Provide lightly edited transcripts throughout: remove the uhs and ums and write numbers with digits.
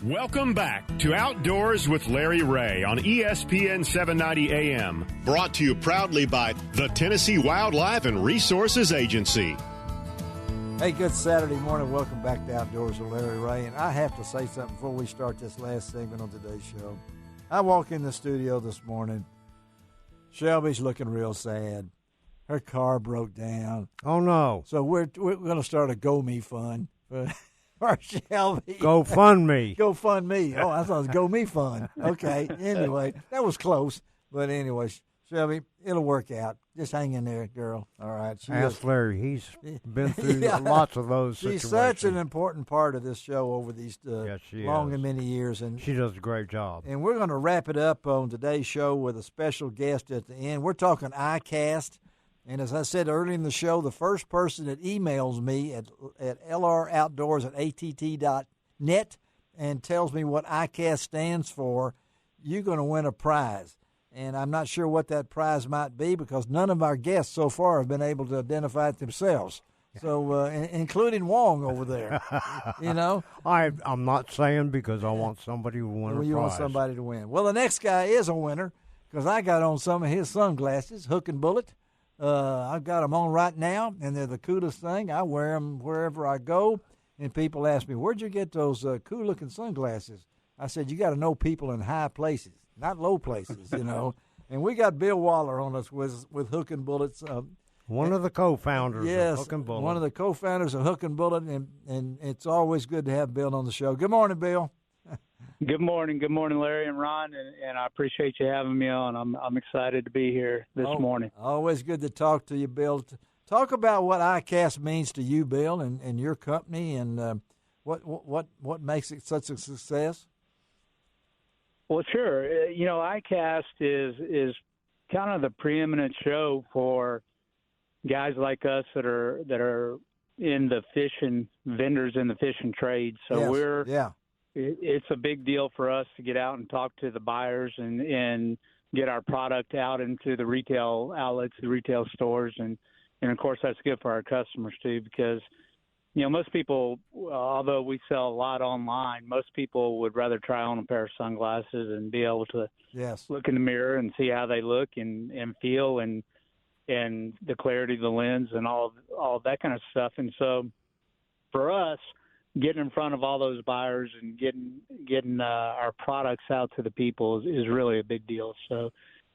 Welcome back to Outdoors with Larry Ray on ESPN 790 AM. Brought to you proudly by the Tennessee Wildlife and Resources Agency. Hey, good Saturday morning. Welcome back to Outdoors with Larry Ray. And I have to say something before we start this last segment on today's show. I walk in the studio this morning. Shelby's looking real sad. Her car broke down. Oh, no. So we're going to start a Go-Me fund for Shelby. Go fund me. Go fund me. Oh, I thought it was Go Me fund. Okay. Anyway, that was close. But anyway, Shelby, it'll work out. Just hang in there, girl. All right. Ask Larry. He's been through lots of those situations. She's such an important part of this show over these long and many years. And she does a great job. And we're going to wrap it up on today's show with a special guest at the end. We're talking ICAST. And as I said earlier in the show, the first person that emails me at lroutdoors@att.net and tells me what ICAST stands for, you're going to win a prize. And I'm not sure what that prize might be because none of our guests so far have been able to identify it themselves. So, including Wong over there, you know. I'm not saying because I want somebody to win a prize. You want somebody to win. Well, the next guy is a winner because I got on some of his sunglasses, Hook and Bullet. I've got them on right now, and they're the coolest thing. I wear them wherever I go, and people ask me, where'd you get those cool-looking sunglasses? I said, you got to know people in high places, not low places, you know. And we got Bill Waller on us with Hook and Bullets. One of the co-founders of Hook and Bullet. One of the co-founders of Hook and Bullet, and it's always good to have Bill on the show. Good morning, Bill. Good morning, Larry and Ron, and I appreciate you having me on. I'm excited to be here this morning. Always good to talk to you, Bill. Talk about what ICAST means to you, Bill, and your company, and what makes it such a success. Well, sure. You know, ICAST is kind of the preeminent show for guys like us that are in the fishing, vendors in the fishing trade. So it's a big deal for us to get out and talk to the buyers and get our product out into the retail outlets, the retail stores, and of course that's good for our customers too because, you know, most people, although we sell a lot online, most people would rather try on a pair of sunglasses and be able to look in the mirror and see how they look and feel and the clarity of the lens and all of that kind of stuff. And so for us, getting in front of all those buyers and getting our products out to the people is really a big deal. So,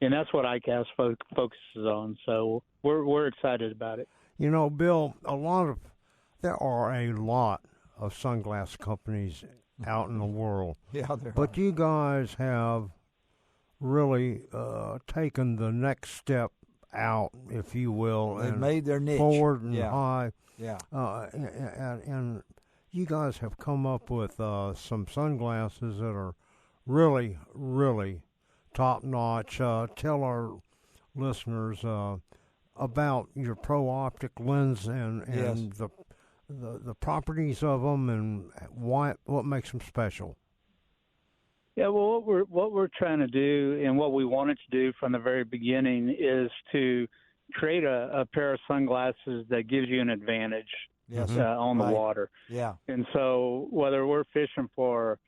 and that's what ICAST focuses on. So we're excited about it. You know, Bill, there are a lot of sunglass companies out in the world. Yeah, but you guys have really taken the next step out, if you will, and made their niche forward and high. Yeah, and you guys have come up with some sunglasses that are really, really top-notch. Tell our listeners about your Pro Optic lens and the properties of them and what makes them special. Yeah, well, what we're trying to do and what we wanted to do from the very beginning is to create a pair of sunglasses that gives you an advantage. On the water. Yeah. And so whether we're fishing for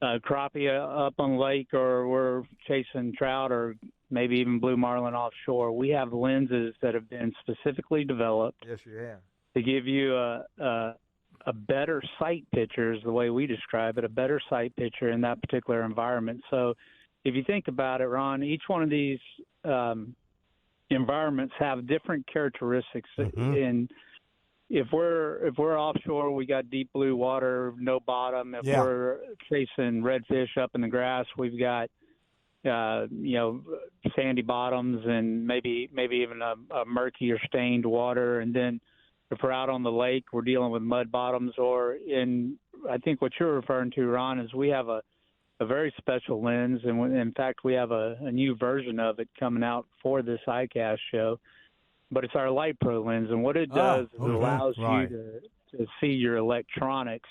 crappie up on the lake or we're chasing trout or maybe even blue marlin offshore, we have lenses that have been specifically developed. Yes, you have. To give you a better sight picture is the way we describe it, a better sight picture in that particular environment. So if you think about it, Ron, each one of these environments have different characteristics in. If we're offshore, we got deep blue water, no bottom. If we're chasing redfish up in the grass, we've got sandy bottoms and maybe even a murky or stained water. And then if we're out on the lake, we're dealing with mud bottoms. Or I think what you're referring to, Ron, is we have a very special lens, and in fact we have a new version of it coming out for this ICAST show. But it's our Light Pro lens, and what it does is it allows you to see your electronics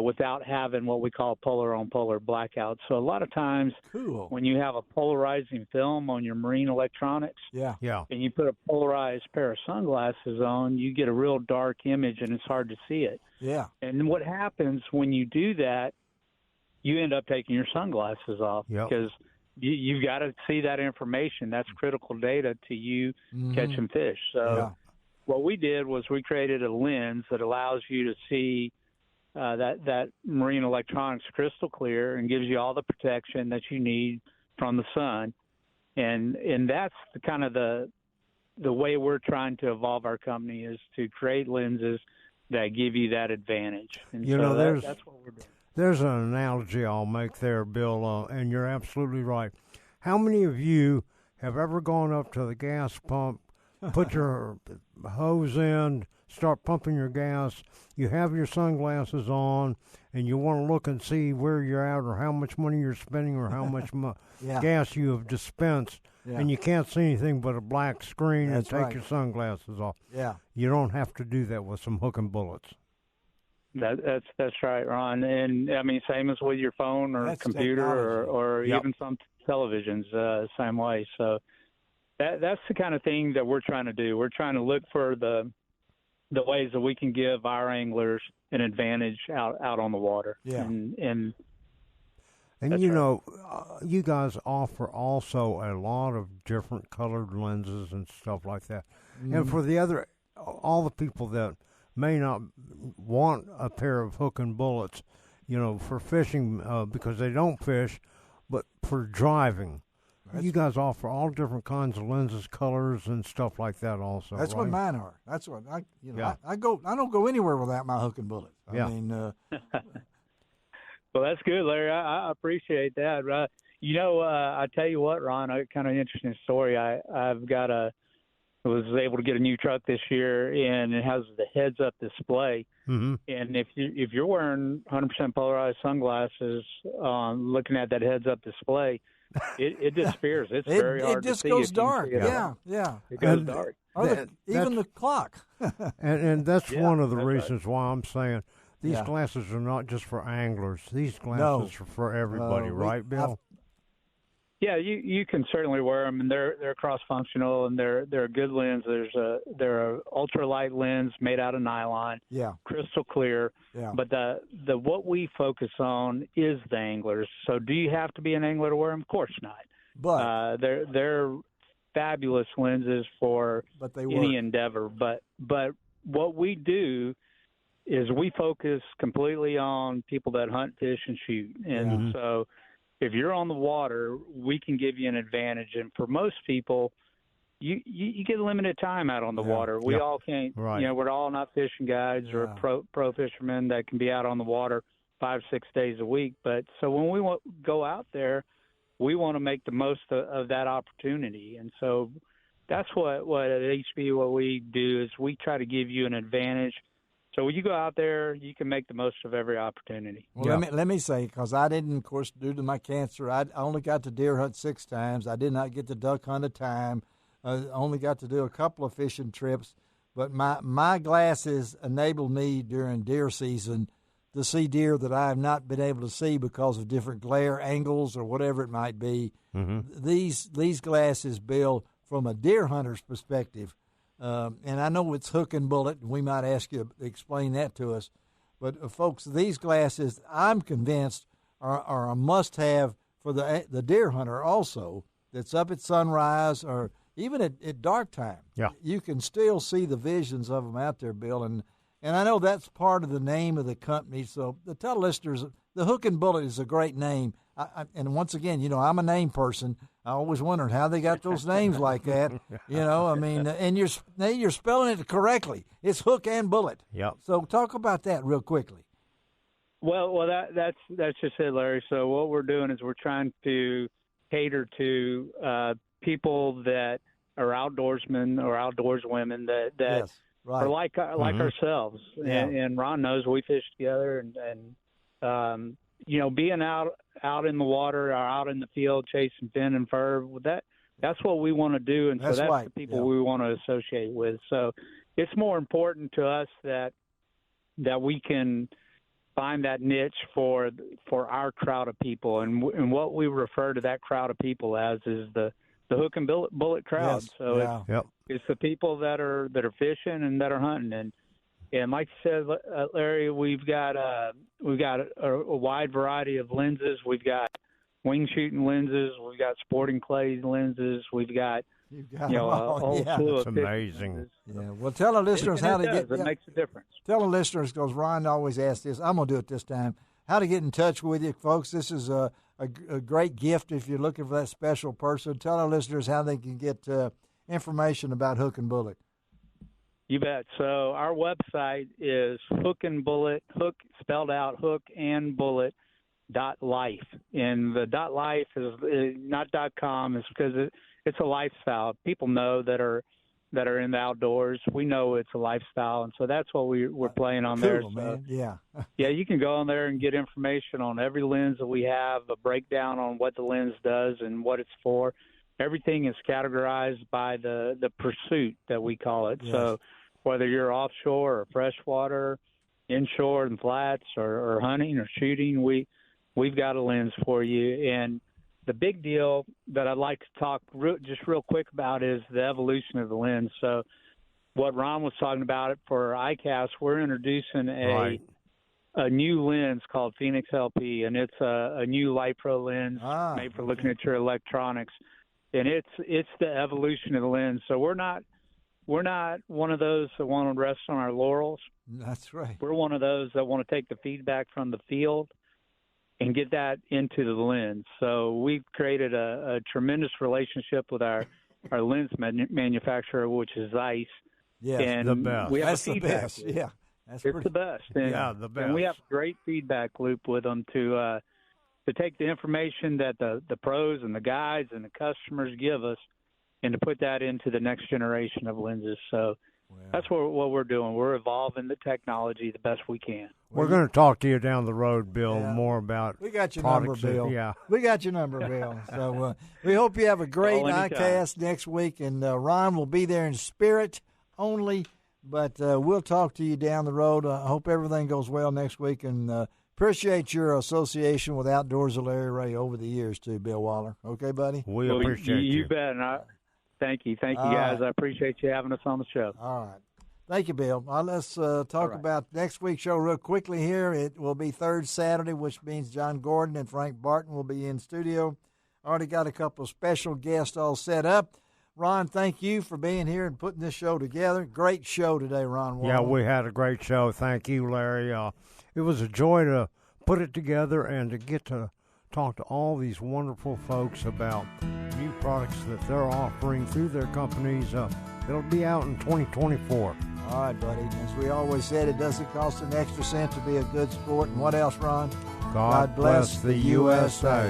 without having what we call polar on polar blackout. So a lot of times Cool. when you have a polarizing film on your marine electronics Yeah. and you put a polarized pair of sunglasses on, you get a real dark image and it's hard to see it. Yeah. And what happens when you do that, you end up taking your sunglasses off because you've got to see that information. That's critical data to you catching fish. So what we did was we created a lens that allows you to see that marine electronics crystal clear and gives you all the protection that you need from the sun. And that's the kind of the way we're trying to evolve our company is to create lenses that give you that advantage. And that's what we're doing. There's an analogy I'll make there, Bill, and you're absolutely right. How many of you have ever gone up to the gas pump, put your hose in, start pumping your gas, you have your sunglasses on, and you want to look and see where you're at or how much money you're spending or how much gas you have dispensed, and you can't see anything but a black screen and take your sunglasses off. Yeah. You don't have to do that with some hook and bullets. That's right, Ron. And I mean, same as with your phone or computer or even some televisions, same way. So that's the kind of thing that we're trying to do. We're trying to look for the ways that we can give our anglers an advantage out on the water. Yeah. And you know, you guys offer also a lot of different colored lenses and stuff like that. And for all the people that may not want a pair of hook and bullets, for fishing because they don't fish, but for driving. You guys offer all different kinds of lenses, colors, and stuff like that also. That's what mine are. That's what I don't go anywhere without my hook and bullet. I mean, well, that's good, Larry. I appreciate that. I tell you what, Ron, a kind of interesting story. I was able to get a new truck this year, and it has the heads-up display. Mm-hmm. And if you're wearing 100% polarized sunglasses, looking at that heads-up display, it disappears. It's very hard to see. It just goes dark. Yeah. It goes dark. Even the clock. and that's one of the reasons why I'm saying these glasses are not just for anglers. These glasses are for everybody, right, Bill? Yeah, you can certainly wear them, and they're cross-functional, and they're a good lens. They're a ultralight lens made out of nylon, crystal clear. Yeah. But the what we focus on is the anglers. So do you have to be an angler to wear them? Of course not. But they're fabulous lenses for any endeavor. But what we do is we focus completely on people that hunt, fish, and shoot, and so. If you're on the water, we can give you an advantage. And for most people, you get limited time out on the water. We all can't, we're all not fishing guides or pro fishermen that can be out on the water 5-6 days a week. But so when we go out there, we want to make the most of that opportunity. And so that's what at HB, what we do is we try to give you an advantage. So when you go out there, you can make the most of every opportunity. Well, let me say, because I didn't, of course, due to my cancer, I only got to deer hunt 6 times. I did not get to duck hunt a time. I only got to do a couple of fishing trips. But my glasses enabled me during deer season to see deer that I have not been able to see because of different glare angles or whatever it might be. Mm-hmm. These glasses, Bill, from a deer hunter's perspective, and I know it's hook and bullet, and we might ask you to explain that to us. But, folks, these glasses, I'm convinced, are a must-have for the deer hunter also that's up at sunrise or even at dark time. Yeah. You can still see the visions of them out there, Bill. And I know that's part of the name of the company. So tell listeners, the Hook and Bullet is a great name. And once again, I'm a name person. I always wondered how they got those names like that. I mean, and you're spelling it correctly. It's Hook and Bullet. Yep. So talk about that real quickly. Well, that's just it, Larry. So what we're doing is we're trying to cater to people that are outdoorsmen or outdoors women that yes, right. are like ourselves. Yeah. And Ron knows we fish together, and being out in the water or out in the field chasing fin and fur, that's what we want to do, and so that's right. The people we want to associate with. So it's more important to us that we can find that niche for our crowd of people, and what we refer to that crowd of people as is the hook and bullet crowd. Yes. So it's the people that are fishing and that are hunting, and like you said, Larry, we've got a wide variety of lenses. We've got wing shooting lenses, we've got sporting clay lenses, we've got a whole slew of amazing. lenses. Yeah, well, tell the listeners how to get. It makes a difference. Tell the listeners, because Ryan always asks this. I'm going to do it this time. How to get in touch with you, folks. This is a great gift if you're looking for that special person. Tell our listeners how they can get information about Hook and Bullet. You bet. So our website is Hook and Bullet, hook spelled out, hook and bullet .life. And the .life is not .com. It's because it's a lifestyle. People know that are in the outdoors. We know it's a lifestyle, and so that's what we're playing on there. So, man. Yeah. Yeah, you can go on there and get information on every lens that we have, a breakdown on what the lens does and what it's for. Everything is categorized by the pursuit that we call it. Yes. So whether you're offshore or freshwater, inshore and flats, or hunting or shooting, we've got a lens for you. And the big deal that I'd like to talk just real quick about is the evolution of the lens. So what Ron was talking about it for ICAST, we're introducing a new lens called Phoenix LP, and it's a new Light Pro lens made for looking at your electronics. And it's the evolution of the lens. So we're not one of those that want to rest on our laurels. That's right. We're one of those that want to take the feedback from the field and get that into the lens. So we've created a tremendous relationship with our lens manufacturer, which is Zeiss. Yes, and the best. We have That's a feedback the best. loop. Yeah, it's the best. And, the best. And we have a great feedback loop with them to take the information that the pros and the guides and the customers give us and to put that into the next generation of lenses. So that's what we're doing. We're evolving the technology the best we can. We're going to talk to you down the road, Bill, more about We got your number, Bill. We got your number, Bill. So we hope you have a great ICAST next week, and Ron will be there in spirit only, but we'll talk to you down the road. I hope everything goes well next week, and appreciate your association with Outdoors of Larry Ray over the years, too, Bill Waller. Okay, buddy? We appreciate you. You bet. And thank you, guys. Right. I appreciate you having us on the show. All right. Thank you, Bill. Let's talk about next week's show real quickly here. It will be third Saturday, which means John Gordon and Frank Barton will be in studio. Already got a couple of special guests all set up. Ron, thank you for being here and putting this show together. Great show today, Ron Waller. Yeah, we had a great show. Thank you, Larry. It was a joy to put it together and to get to talk to all these wonderful folks about new products that they're offering through their companies. It'll be out in 2024. All right, buddy. As we always said, it doesn't cost an extra cent to be a good sport. And what else, Ron? God bless the USA.